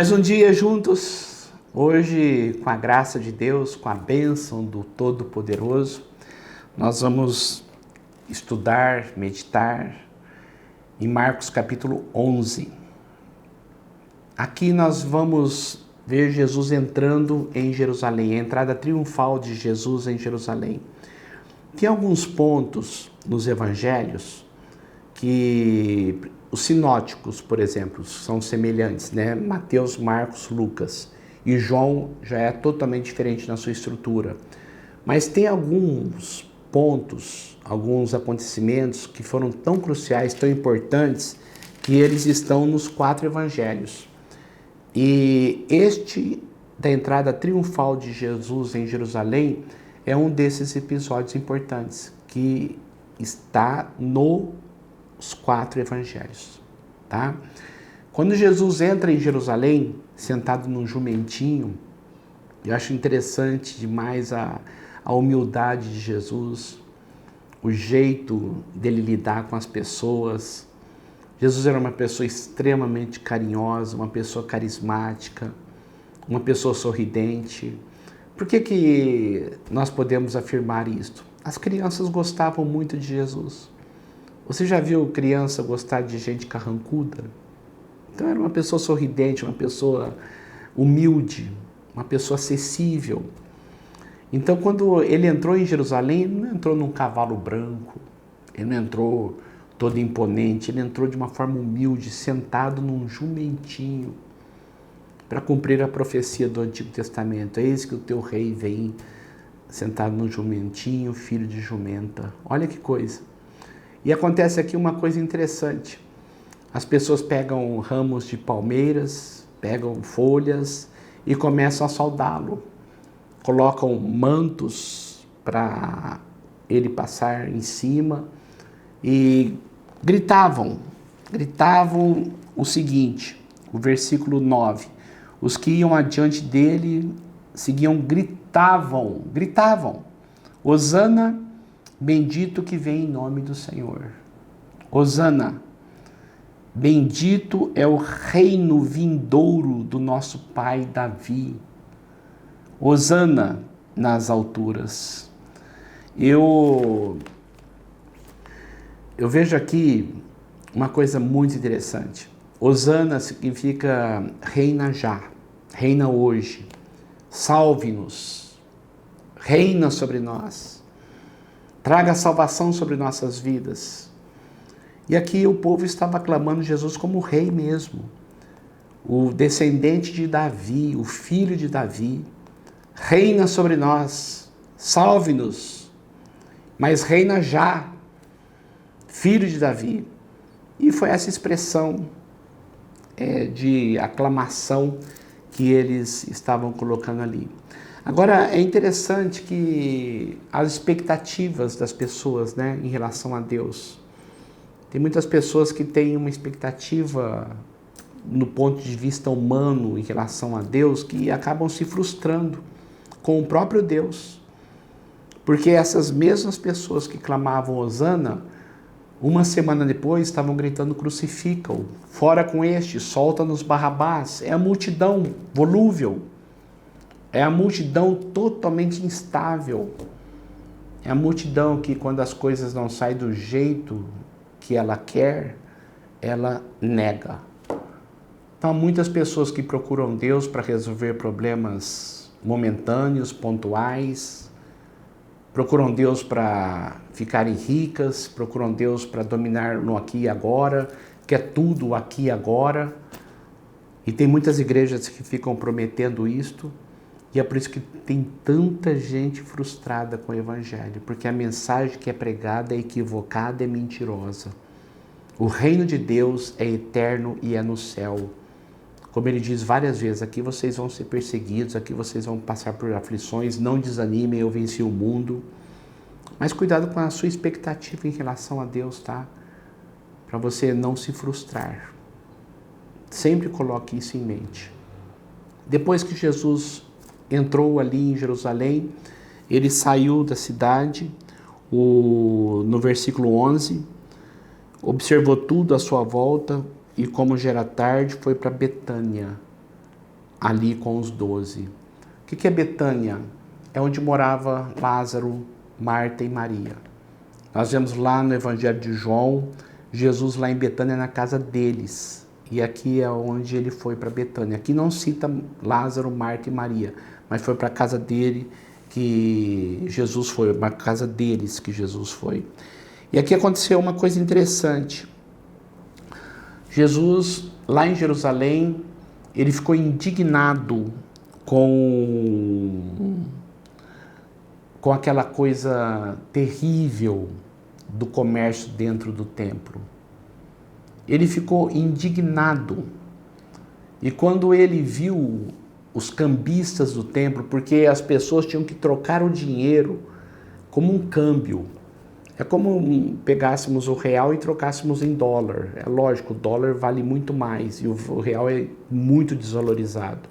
Mais um dia juntos, hoje com a graça de Deus, com a bênção do Todo-Poderoso, nós vamos estudar, meditar em Marcos capítulo 11. Aqui nós vamos ver Jesus entrando em Jerusalém, a entrada triunfal de Jesus em Jerusalém. Tem alguns pontos nos evangelhos que os sinóticos, por exemplo, são semelhantes, né? Mateus, Marcos, Lucas. E João já é totalmente diferente na sua estrutura. Mas tem alguns pontos, alguns acontecimentos que foram tão cruciais, tão importantes, que eles estão nos 4 evangelhos. E este da entrada triunfal de Jesus em Jerusalém é um desses episódios importantes, que está nos 4 evangelhos, tá? Quando Jesus entra em Jerusalém, sentado num jumentinho, eu acho interessante demais a humildade de Jesus, o jeito dele lidar com as pessoas. Jesus era uma pessoa extremamente carinhosa, uma pessoa carismática, uma pessoa sorridente. Por que nós podemos afirmar isto? As crianças gostavam muito de Jesus. Você já viu criança gostar de gente carrancuda? Então era uma pessoa sorridente, uma pessoa humilde, uma pessoa acessível. Então quando ele entrou em Jerusalém, ele não entrou num cavalo branco, ele não entrou todo imponente, ele entrou de uma forma humilde, sentado num jumentinho, para cumprir a profecia do Antigo Testamento. Eis que o teu rei vem sentado num jumentinho, filho de jumenta. Olha que coisa. E acontece aqui uma coisa interessante. As pessoas pegam ramos de palmeiras, pegam folhas e começam a saudá-lo. Colocam mantos para ele passar em cima e gritavam o seguinte, o versículo 9. Os que iam adiante dele gritavam, Hosana, bendito que vem em nome do Senhor. Hosana, bendito é o reino vindouro do nosso pai Davi. Hosana nas alturas. Eu vejo aqui uma coisa muito interessante. Hosana significa reina já, reina hoje, salve-nos, reina sobre nós. Traga salvação sobre nossas vidas. E aqui o povo estava aclamando Jesus como rei mesmo. O descendente de Davi, o filho de Davi. Reina sobre nós, salve-nos. Mas reina já, filho de Davi. E foi essa expressão de aclamação que eles estavam colocando ali. Agora, é interessante que as expectativas das pessoas, né, em relação a Deus. Tem muitas pessoas que têm uma expectativa no ponto de vista humano em relação a Deus que acabam se frustrando com o próprio Deus. Porque essas mesmas pessoas que clamavam Hosana, uma semana depois estavam gritando crucifica-o, fora com este, solta-nos Barrabás. É a multidão volúvel. É a multidão totalmente instável. É a multidão que, quando as coisas não saem do jeito que ela quer, ela nega. Então, há muitas pessoas que procuram Deus para resolver problemas momentâneos, pontuais. Procuram Deus para ficarem ricas, procuram Deus para dominar no aqui e agora, quer tudo aqui e agora. E tem muitas igrejas que ficam prometendo isto. E é por isso que tem tanta gente frustrada com o Evangelho, porque a mensagem que é pregada é equivocada, é mentirosa. O reino de Deus é eterno e é no céu. Como ele diz várias vezes, aqui vocês vão ser perseguidos, aqui vocês vão passar por aflições, não desanimem, eu venci o mundo. Mas cuidado com a sua expectativa em relação a Deus, tá? Para você não se frustrar. Sempre coloque isso em mente. Depois que Jesus entrou ali em Jerusalém, ele saiu da cidade, no versículo 11, observou tudo à sua volta e, como já era tarde, foi para Betânia, ali com os 12. O que é Betânia? É onde morava Lázaro, Marta e Maria. Nós vemos lá no Evangelho de João, Jesus lá em Betânia na casa deles. E aqui é onde ele foi para Betânia. Aqui não cita Lázaro, Marta e Maria, mas foi para a casa dele que Jesus foi, para a casa deles que Jesus foi. E aqui aconteceu uma coisa interessante. Jesus, lá em Jerusalém, ele ficou indignado com aquela coisa terrível do comércio dentro do templo. Ele ficou indignado. E quando ele viu os cambistas do templo, porque as pessoas tinham que trocar o dinheiro como um câmbio. É como pegássemos o real e trocássemos em dólar. É lógico, o dólar vale muito mais e o real é muito desvalorizado.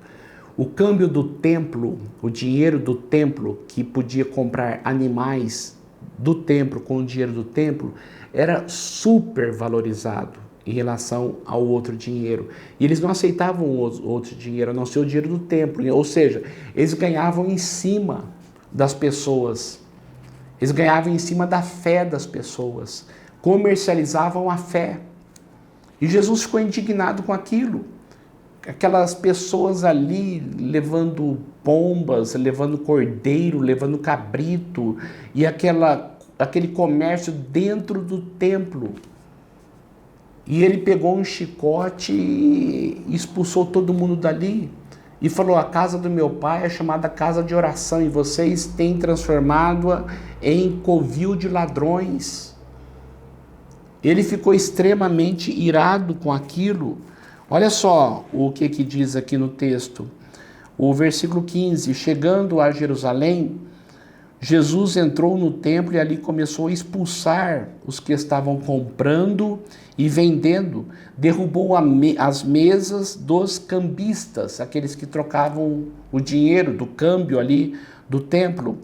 O câmbio do templo, o dinheiro do templo, que podia comprar animais do templo com o dinheiro do templo, era super valorizado em relação ao outro dinheiro. E eles não aceitavam outro dinheiro, a não ser o dinheiro do templo. Ou seja, eles ganhavam em cima das pessoas. Eles ganhavam em cima da fé das pessoas. Comercializavam a fé. E Jesus ficou indignado com aquilo. Aquelas pessoas ali levando pombas, levando cordeiro, levando cabrito, e aquele comércio dentro do templo. E ele pegou um chicote e expulsou todo mundo dali. E falou, a casa do meu pai é chamada casa de oração, e vocês têm transformado-a em covil de ladrões. Ele ficou extremamente irado com aquilo. Olha só o que diz aqui no texto. O versículo 15, chegando a Jerusalém, Jesus entrou no templo e ali começou a expulsar os que estavam comprando e vendendo. Derrubou as mesas dos cambistas, aqueles que trocavam o dinheiro do câmbio ali do templo.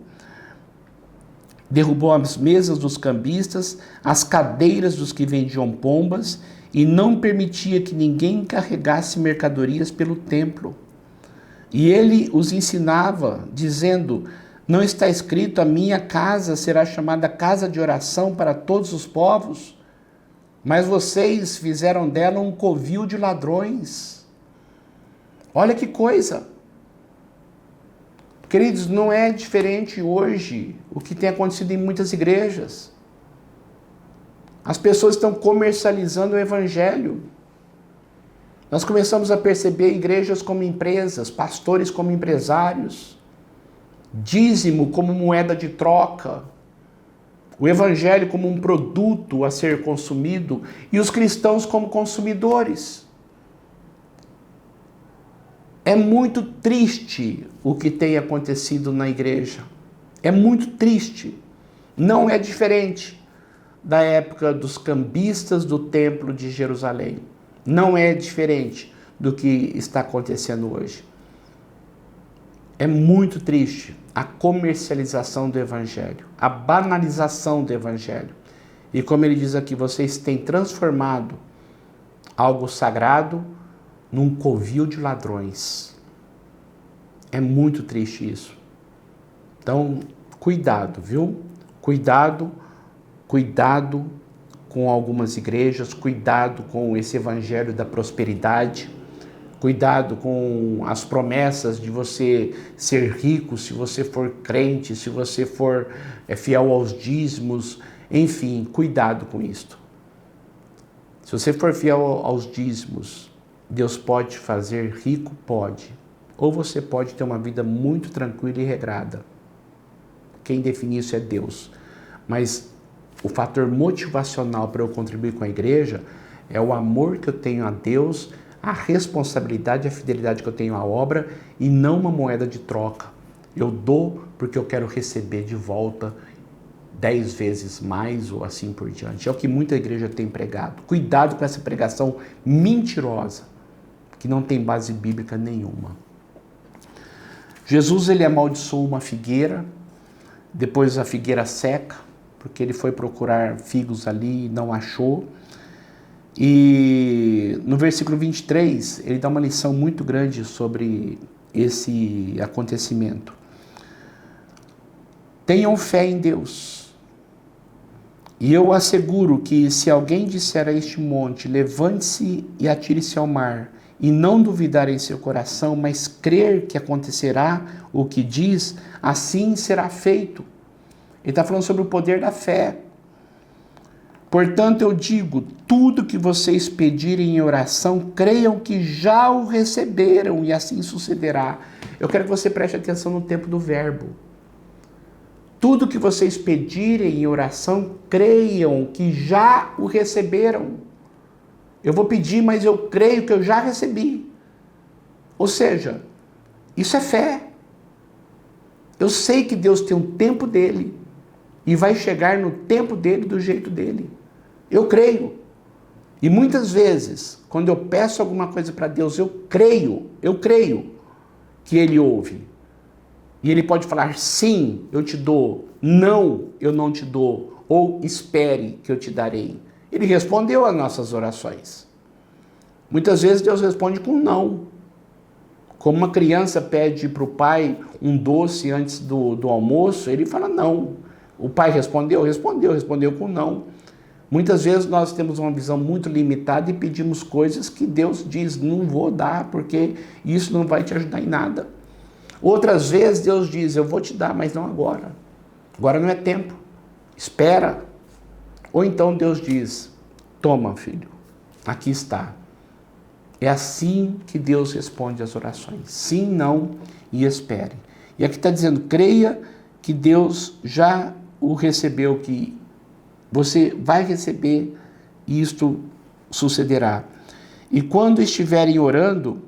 Derrubou as mesas dos cambistas, as cadeiras dos que vendiam pombas, e não permitia que ninguém carregasse mercadorias pelo templo. E ele os ensinava, dizendo, não está escrito, a minha casa será chamada casa de oração para todos os povos? Mas vocês fizeram dela um covil de ladrões. Olha que coisa. Queridos, não é diferente hoje o que tem acontecido em muitas igrejas. As pessoas estão comercializando o evangelho. Nós começamos a perceber igrejas como empresas, pastores como empresários, dízimo como moeda de troca, o evangelho como um produto a ser consumido e os cristãos como consumidores. É muito triste o que tem acontecido na igreja. É muito triste. Não é diferente da época dos cambistas do templo de Jerusalém. Não é diferente do que está acontecendo hoje. É muito triste a comercialização do evangelho, a banalização do evangelho. E como ele diz aqui, vocês têm transformado algo sagrado num covil de ladrões. É muito triste isso. Então, cuidado, viu? Cuidado com algumas igrejas, cuidado com esse evangelho da prosperidade, cuidado com as promessas de você ser rico se você for crente, se você for fiel aos dízimos, enfim, cuidado com isto. Se você for fiel aos dízimos, Deus pode te fazer rico? Pode. Ou você pode ter uma vida muito tranquila e regrada. Quem define isso é Deus. Mas o fator motivacional para eu contribuir com a igreja é o amor que eu tenho a Deus, a responsabilidade e a fidelidade que eu tenho à obra e não uma moeda de troca. Eu dou porque eu quero receber de volta 10 vezes mais ou assim por diante. É o que muita igreja tem pregado. Cuidado com essa pregação mentirosa, que não tem base bíblica nenhuma. Jesus, ele amaldiçoou uma figueira, depois a figueira seca, porque ele foi procurar figos ali e não achou. E no versículo 23, ele dá uma lição muito grande sobre esse acontecimento. Tenham fé em Deus. E eu asseguro que se alguém disser a este monte, levante-se e atire-se ao mar, e não duvidar em seu coração, mas crer que acontecerá o que diz, assim será feito. Ele está falando sobre o poder da fé. Portanto, eu digo, tudo que vocês pedirem em oração, creiam que já o receberam, e assim sucederá. Eu quero que você preste atenção no tempo do verbo. Tudo que vocês pedirem em oração, creiam que já o receberam. Eu vou pedir, mas eu creio que eu já recebi. Ou seja, isso é fé. Eu sei que Deus tem um tempo dele e vai chegar no tempo dele, do jeito dele. Eu creio. E muitas vezes, quando eu peço alguma coisa para Deus, eu creio que ele ouve. E ele pode falar, sim, eu te dou, não, eu não te dou, ou espere que eu te darei. Ele respondeu às nossas orações. Muitas vezes Deus responde com não. Como uma criança pede para o pai um doce antes do almoço, ele fala não. O pai respondeu com não. Muitas vezes nós temos uma visão muito limitada e pedimos coisas que Deus diz, não vou dar, porque isso não vai te ajudar em nada. Outras vezes Deus diz, eu vou te dar, mas não agora. Agora não é tempo. Espera. Ou então Deus diz, toma, filho, aqui está. É assim que Deus responde às orações. Sim, não e espere. E aqui está dizendo, creia que Deus já o recebeu, que você vai receber e isto sucederá. E quando estiverem orando,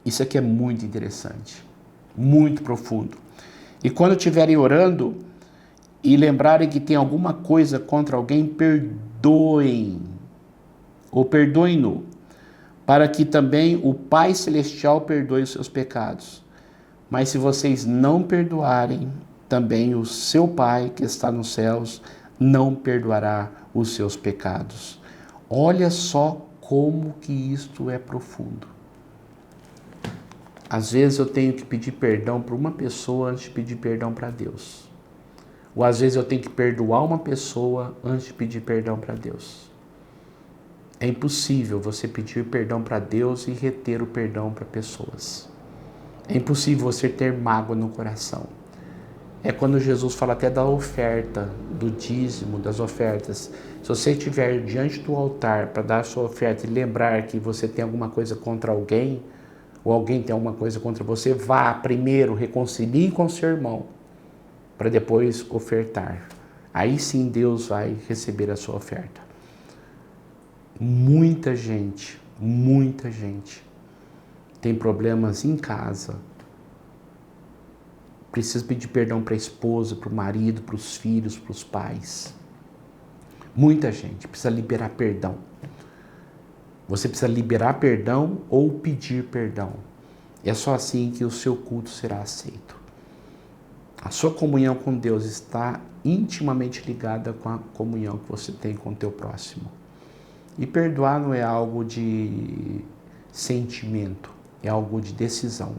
isso aqui é muito interessante, muito profundo. E quando estiverem orando e lembrarem que tem alguma coisa contra alguém, perdoem, ou perdoem-no, para que também o Pai Celestial perdoe os seus pecados. Mas se vocês não perdoarem, também o seu Pai que está nos céus não perdoará os seus pecados. Olha só como que isto é profundo. Às vezes eu tenho que pedir perdão para uma pessoa antes de pedir perdão para Deus. Ou às vezes eu tenho que perdoar uma pessoa antes de pedir perdão para Deus. É impossível você pedir perdão para Deus e reter o perdão para pessoas. É impossível você ter mágoa no coração. É quando Jesus fala até da oferta, do dízimo, das ofertas. Se você estiver diante do altar para dar a sua oferta e lembrar que você tem alguma coisa contra alguém, ou alguém tem alguma coisa contra você, vá primeiro, reconcilie com seu irmão, para depois ofertar. Aí sim Deus vai receber a sua oferta. Muita gente tem problemas em casa. Precisa pedir perdão para a esposa, para o marido, para os filhos, para os pais. Muita gente precisa liberar perdão. Você precisa liberar perdão ou pedir perdão. É só assim que o seu culto será aceito. A sua comunhão com Deus está intimamente ligada com a comunhão que você tem com o teu próximo. E perdoar não é algo de sentimento, é algo de decisão.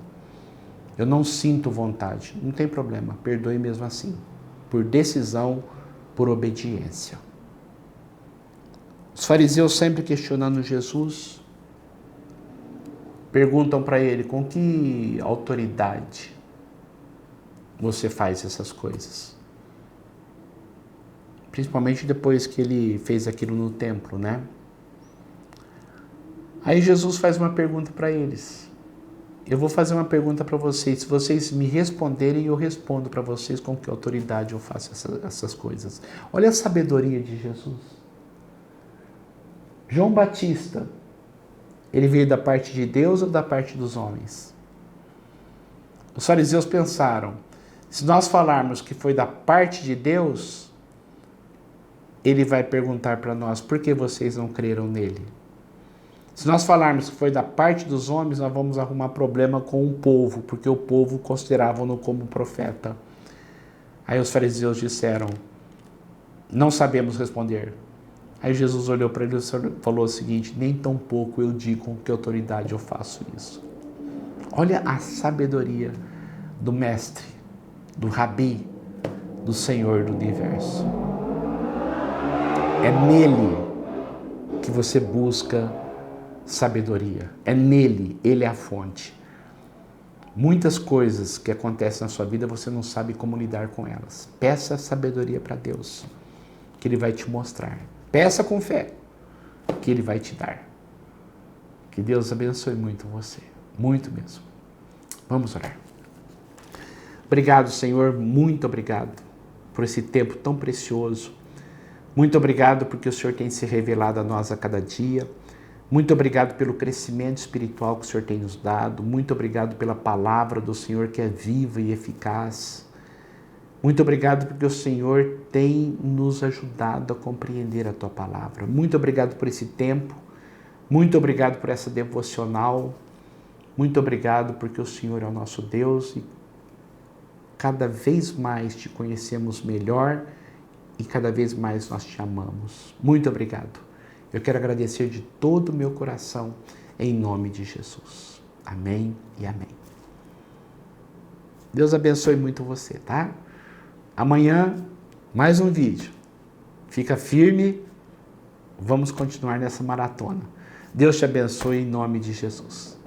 Eu não sinto vontade, não tem problema, perdoe mesmo assim. Por decisão, por obediência. Os fariseus sempre questionando Jesus, perguntam para ele, com que autoridade você faz essas coisas? Principalmente depois que ele fez aquilo no templo, né? Aí Jesus faz uma pergunta para eles. Eu vou fazer uma pergunta para vocês. Se vocês me responderem, eu respondo para vocês com que autoridade eu faço essas coisas. Olha a sabedoria de Jesus. João Batista, ele veio da parte de Deus ou da parte dos homens? Os fariseus pensaram, se nós falarmos que foi da parte de Deus, ele vai perguntar para nós, por que vocês não creram nele? Se nós falarmos que foi da parte dos homens, nós vamos arrumar problema com o povo, porque o povo considerava-no como profeta. Aí os fariseus disseram, não sabemos responder. Aí Jesus olhou para ele e falou o seguinte: nem tão pouco eu digo com que autoridade eu faço isso. Olha a sabedoria do mestre, do rabi, do Senhor do universo. É nele que você busca sabedoria. É nele, ele é a fonte. Muitas coisas que acontecem na sua vida você não sabe como lidar com elas. Peça sabedoria para Deus, que Ele vai te mostrar. Peça com fé, que Ele vai te dar. Que Deus abençoe muito você, muito mesmo. Vamos orar. Obrigado, Senhor, muito obrigado por esse tempo tão precioso. Muito obrigado porque o Senhor tem se revelado a nós a cada dia. Muito obrigado pelo crescimento espiritual que o Senhor tem nos dado. Muito obrigado pela palavra do Senhor que é viva e eficaz. Muito obrigado porque o Senhor tem nos ajudado a compreender a Tua palavra. Muito obrigado por esse tempo. Muito obrigado por essa devocional. Muito obrigado porque o Senhor é o nosso Deus e cada vez mais te conhecemos melhor e cada vez mais nós te amamos. Muito obrigado. Eu quero agradecer de todo o meu coração, em nome de Jesus. Amém e amém. Deus abençoe muito você, tá? Amanhã, mais um vídeo. Fica firme, vamos continuar nessa maratona. Deus te abençoe em nome de Jesus.